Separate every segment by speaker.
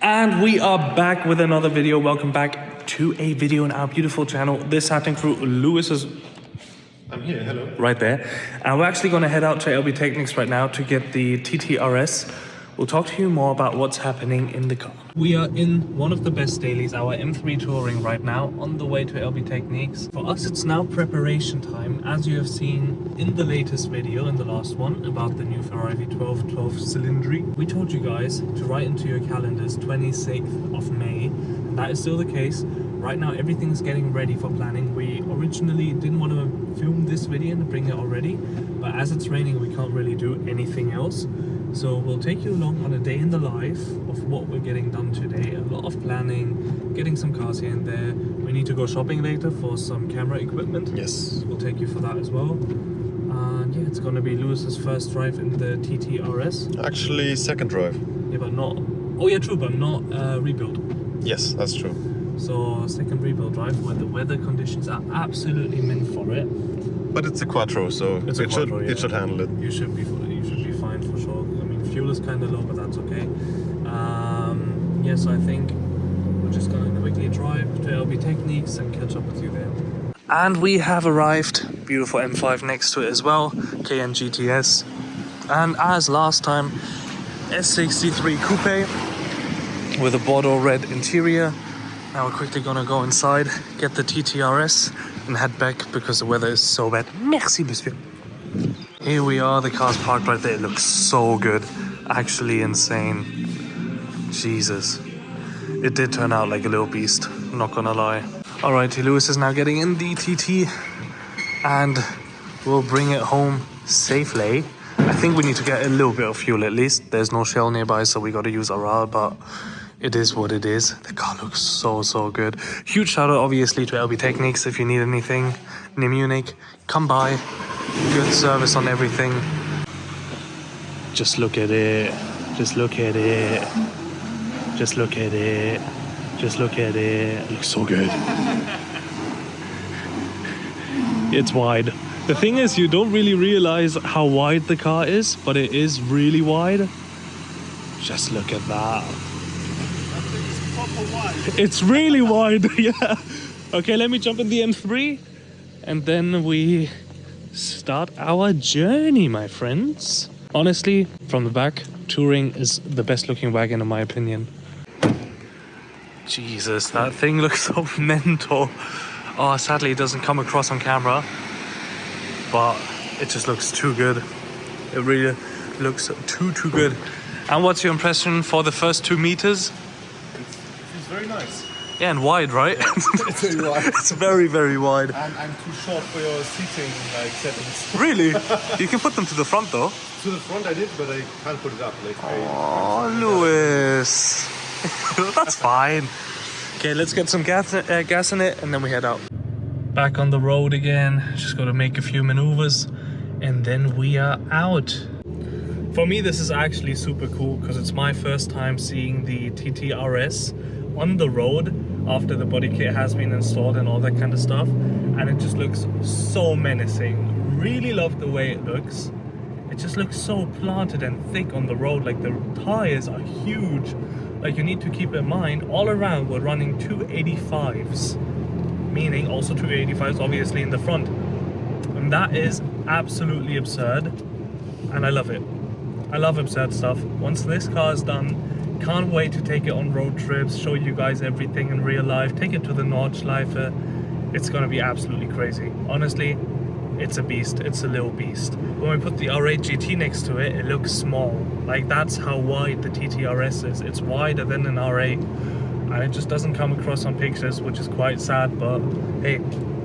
Speaker 1: And we are back with another video. Welcome back to a video on our beautiful channel, The Satin Crew. Lewis is...
Speaker 2: I'm here, hello.
Speaker 1: Right there. And we're actually going to head out to LB Technixxs right now to get the TTRS. We'll talk to you more about what's happening in the car. We are in one of the best dailies, our M3 Touring right now, on the way to LB Technixxs. For us, it's now preparation time, as you have seen in the latest video, in the last one, about the new Ferrari V12 12-cylinder. We told you guys to write into your calendars 26th of May, and that is still the case. Right now, everything's getting ready for planning. We originally didn't want to film this video and bring it already, but as it's raining, we can't really do anything else. So we'll take you along on a day in the life of what we're getting done today. A lot of planning, getting some cars here and there. We need to go shopping later for some camera equipment.
Speaker 2: Yes.
Speaker 1: We'll take you for that as well. And yeah, it's gonna be Lewis's first drive in the TTRS.
Speaker 2: Actually, second drive.
Speaker 1: Yeah, but not... Oh yeah, true, but not rebuild.
Speaker 2: Yes, that's true.
Speaker 1: So second rebuild drive where the weather conditions are absolutely meant for it.
Speaker 2: But it's a quattro, so it should handle it.
Speaker 1: You should be fine for sure. I mean, fuel is kind of low, but that's okay. Yes, I think we're just gonna quickly drive to LB Technixxs and catch up with you there. And we have arrived. Beautiful M5 next to it as well. KN GTS. And as last time, S63 Coupe with a Bordeaux red interior. Now we're quickly gonna go inside, get the TTRS and head back because the weather is so bad. Merci, monsieur. Here we are, the car's parked right there. It looks so good, actually insane. Jesus. It did turn out like a little beast, I'm not gonna lie. Alrighty, Lewis is now getting in the TT and we'll bring it home safely. I think we need to get a little bit of fuel at least. There's no Shell nearby, so we gotta use Aral, but it is what it is. The car looks so good. Huge shout out obviously to LB Technixxs. If you need anything near Munich, come by. Good service on everything. Just look at it. Just look at it. Just look at it. Just look at it. It looks so good. It's wide. The thing is, you don't really realize how wide the car is, but it is really wide. Just look at that. It's really wide, yeah. Okay, let me jump in the M3 and then we start our journey, my friends. Honestly, from the back, Touring is the best looking wagon in my opinion. Jesus, that thing looks so mental. Oh, sadly it doesn't come across on camera, but it just looks too good. It really looks too good. And what's your impression for the first 2 meters?
Speaker 2: It's very nice.
Speaker 1: Yeah, and wide, right?
Speaker 2: Yeah, it's very wide.
Speaker 1: It's very wide.
Speaker 2: I'm too short for your seating settings.
Speaker 1: Really? You can put them to the front though.
Speaker 2: To the front I did, but I can't put it up.
Speaker 1: Oh, Lewis. That's fine. Okay, let's get some gas in it and then we head out. Back on the road again. Just gotta make a few maneuvers and then we are out. For me, this is actually super cool because it's my first time seeing the TTRS on the road after the body kit has been installed and all that kind of stuff, and it just looks so menacing. Really love the way it looks. It just looks so planted and thick on the road. Like the tires are huge. Like you need to keep in mind, all around we're running 285s, meaning also 285s obviously in the front, and that is absolutely absurd, and I love it. I love absurd stuff. Once this car is done, can't wait to take it on road trips, show you guys everything in real life, take it to the Nordschleife. It's gonna be absolutely crazy. Honestly, it's a beast. It's a little beast. When we put the R8 GT next to it, it looks small. Like that's how wide the TTRS is. It's wider than an R8, and it just doesn't come across on pictures, which is quite sad, but hey,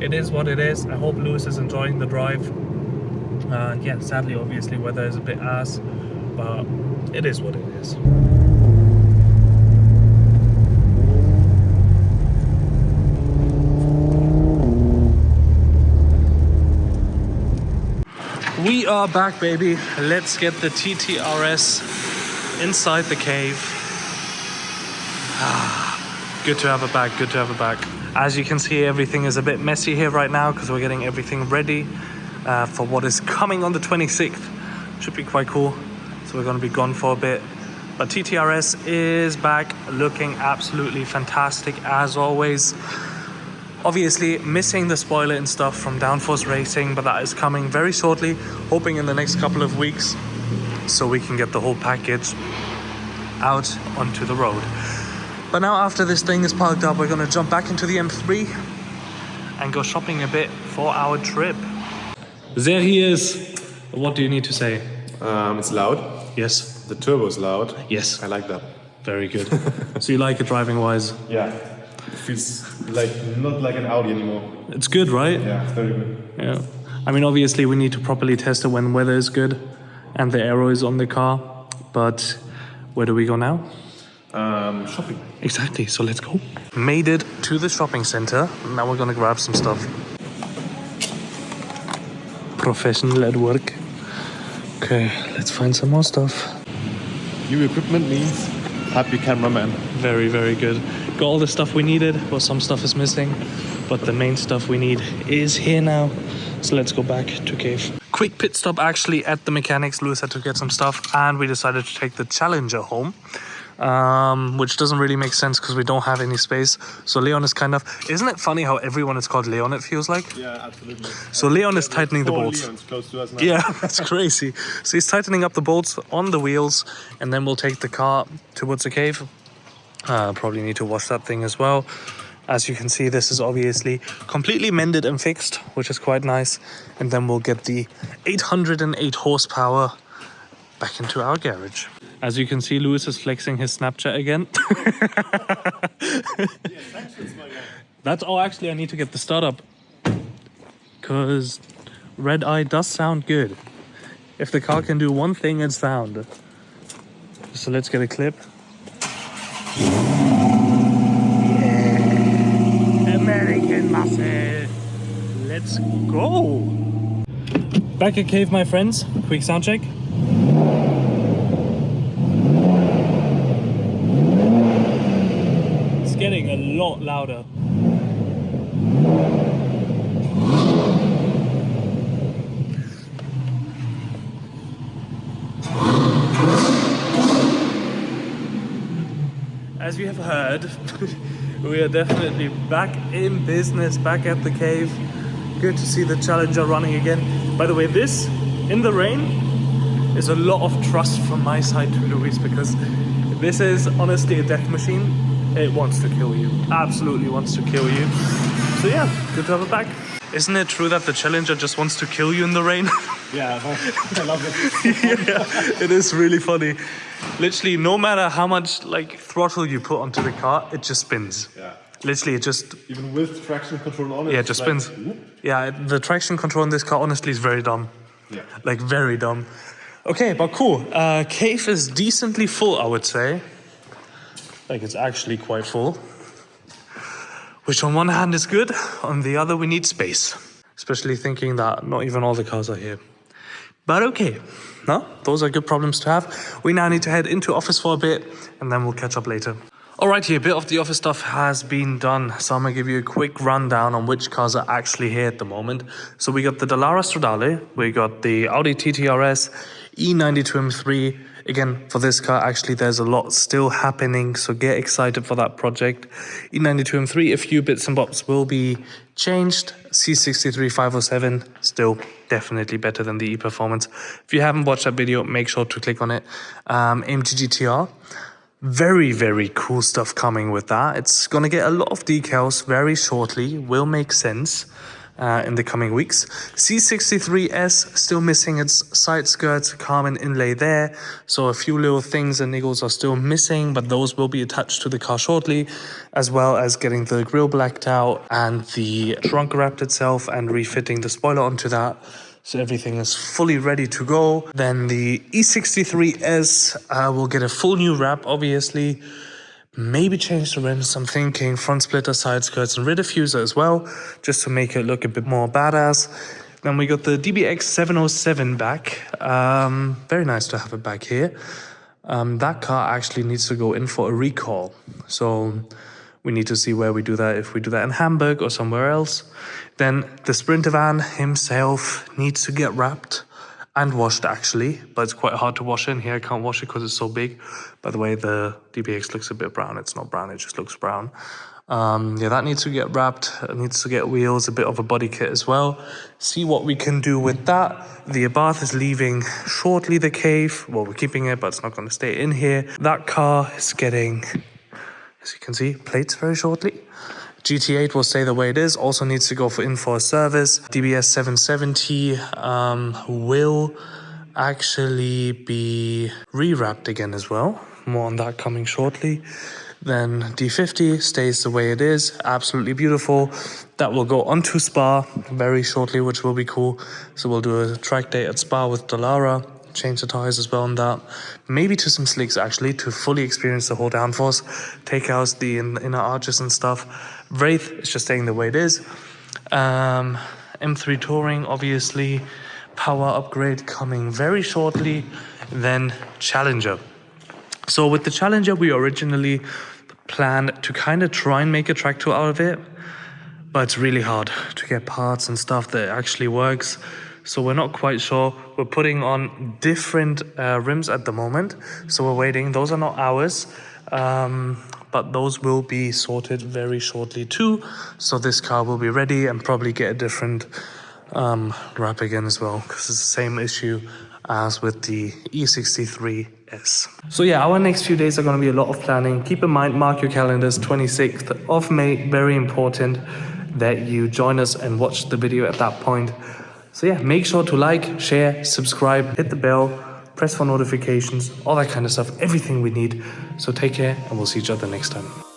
Speaker 1: it is what it is. I hope Lewis is enjoying the drive. And yeah, sadly, obviously, weather is a bit ass, but it is what it is. We are back, baby. Let's get the TTRS inside the cave. Good to have it back, good to have it back. As you can see, everything is a bit messy here right now because we're getting everything ready for what is coming on the 26th. Should be quite cool. So we're going to be gone for a bit. But TTRS is back, looking absolutely fantastic as always. Obviously missing the spoiler and stuff from Downforce Racing, but that is coming very shortly, hoping in the next couple of weeks, so we can get the whole package out onto the road. But now after this thing is parked up, we're gonna jump back into the M3 and go shopping a bit for our trip. There he is. What do you need to say?
Speaker 2: It's loud.
Speaker 1: Yes.
Speaker 2: The turbo is loud.
Speaker 1: Yes.
Speaker 2: I like that.
Speaker 1: Very good. So you like it driving wise?
Speaker 2: Yeah. It feels like not like an Audi anymore.
Speaker 1: It's good, right?
Speaker 2: Yeah, it's very good.
Speaker 1: Yeah. I mean, obviously we need to properly test it when weather is good and the aero is on the car. But where do we go now?
Speaker 2: Shopping.
Speaker 1: Exactly, so let's go. Made it to the shopping center. Now we're gonna grab some stuff. Professional at work. Okay, let's find some more stuff.
Speaker 2: New equipment means happy cameraman.
Speaker 1: Very, very good. Got all the stuff we needed, but some stuff is missing. But the main stuff we need is here now. So let's go back to cave. Quick pit stop actually at the mechanics. Lewis had to get some stuff and we decided to take the Challenger home. Which doesn't really make sense because we don't have any space. So Leon is kind of... Isn't it funny how everyone is called Leon, it feels like?
Speaker 2: Yeah, absolutely.
Speaker 1: So Leon is tightening the bolts.
Speaker 2: Leon's close to us now.
Speaker 1: Yeah, that's crazy. So he's tightening up the bolts on the wheels and then we'll take the car towards the cave. Probably need to wash that thing as well. As you can see, this is obviously completely mended and fixed, which is quite nice. And then we'll get the 808 horsepower back into our garage. As you can see, Lewis is flexing his Snapchat again. That's all. Actually, I need to get the startup because Red Eye does sound good. If the car can do one thing, it's sound. So let's get a clip. Yeah, American muscle. Let's go. Back at cave, my friends. Quick sound check. Getting a lot louder. As you have heard, we are definitely back in business, back at the cave. Good to see the Challenger running again. By the way, this in the rain is a lot of trust from my side to Luis, because this is honestly a death machine. It wants to kill you. Absolutely wants to kill you. So yeah, good to have it back. Isn't it true that the Challenger just wants to kill you in the rain?
Speaker 2: Yeah, I love it.
Speaker 1: Yeah, it is really funny. Literally, no matter how much like throttle you put onto the car, it just spins.
Speaker 2: Yeah.
Speaker 1: Literally, it just...
Speaker 2: Even with traction control on it.
Speaker 1: Yeah, it just spins.
Speaker 2: Whoop.
Speaker 1: Yeah, the traction control in this car honestly is very dumb.
Speaker 2: Yeah.
Speaker 1: Like very dumb. Okay, but cool. Cave is decently full, I would say. Like it's actually quite full. Which on one hand is good, on the other we need space. Especially thinking that not even all the cars are here. But okay, no, those are good problems to have. We now need to head into office for a bit and then we'll catch up later. Alrighty, a bit of the office stuff has been done. So I'm gonna give you a quick rundown on which cars are actually here at the moment. So we got the Dallara Stradale, we got the Audi TTRS, E92 M3. Again, for this car, actually, there's a lot still happening, so get excited for that project. E92 M3, a few bits and bobs will be changed. C63 507, still definitely better than the E-Performance. If you haven't watched that video, make sure to click on it. AMG GTR, very, very cool stuff coming with that. It's going to get a lot of decals very shortly, will make sense. In the coming weeks. C63S still missing its side skirts, carbon inlay there, so a few little things and niggles are still missing, but those will be attached to the car shortly, as well as getting the grille blacked out and the trunk wrapped itself and refitting the spoiler onto that. So everything is fully ready to go. Then the E63S will get a full new wrap, obviously. Maybe change the rims, I'm thinking front splitter, side skirts and rear diffuser as well, just to make it look a bit more badass. Then we got the DBX 707 back. Very nice to have it back here. That car actually needs to go in for a recall. So we need to see where we do that, if we do that in Hamburg or somewhere else. Then the Sprinter van himself needs to get wrapped. and washed actually, but it's quite hard to wash in here. I can't wash it because it's so big. By the way, the DBX looks a bit brown. It's not brown, it just looks brown. Yeah, that needs to get wrapped. It needs to get wheels, a bit of a body kit as well. See what we can do with that. The Abarth is leaving shortly, the cave. Well, we're keeping it, but it's not going to stay in here. That car is getting, as you can see, plates very shortly. GT8 will stay the way it is. Also needs to go in for a service. DBS 770 will actually be rewrapped again as well. More on that coming shortly. Then D50 stays the way it is. Absolutely beautiful. That will go onto Spa very shortly, which will be cool. So we'll do a track day at Spa with Dallara. Change the tires as well on that. Maybe to some slicks actually, to fully experience the whole downforce. Take out the inner arches and stuff. Wraith is just staying the way it is. M3 Touring, obviously. Power upgrade coming very shortly. Then Challenger. So with the Challenger, we originally planned to kind of try and make a track tour out of it, but it's really hard to get parts and stuff that actually works. So we're not quite sure. We're putting on different rims at the moment, so we're waiting. Those are not ours, but those will be sorted very shortly too. So this car will be ready and probably get a different wrap again as well, because it's the same issue as with the E63S. So yeah, our next few days are going to be a lot of planning. Keep in mind, mark your calendars, 26th of May, very important that you join us and watch the video at that point. So yeah, make sure to like, share, subscribe, hit the bell, press for notifications, all that kind of stuff, everything we need. So take care and we'll see each other next time.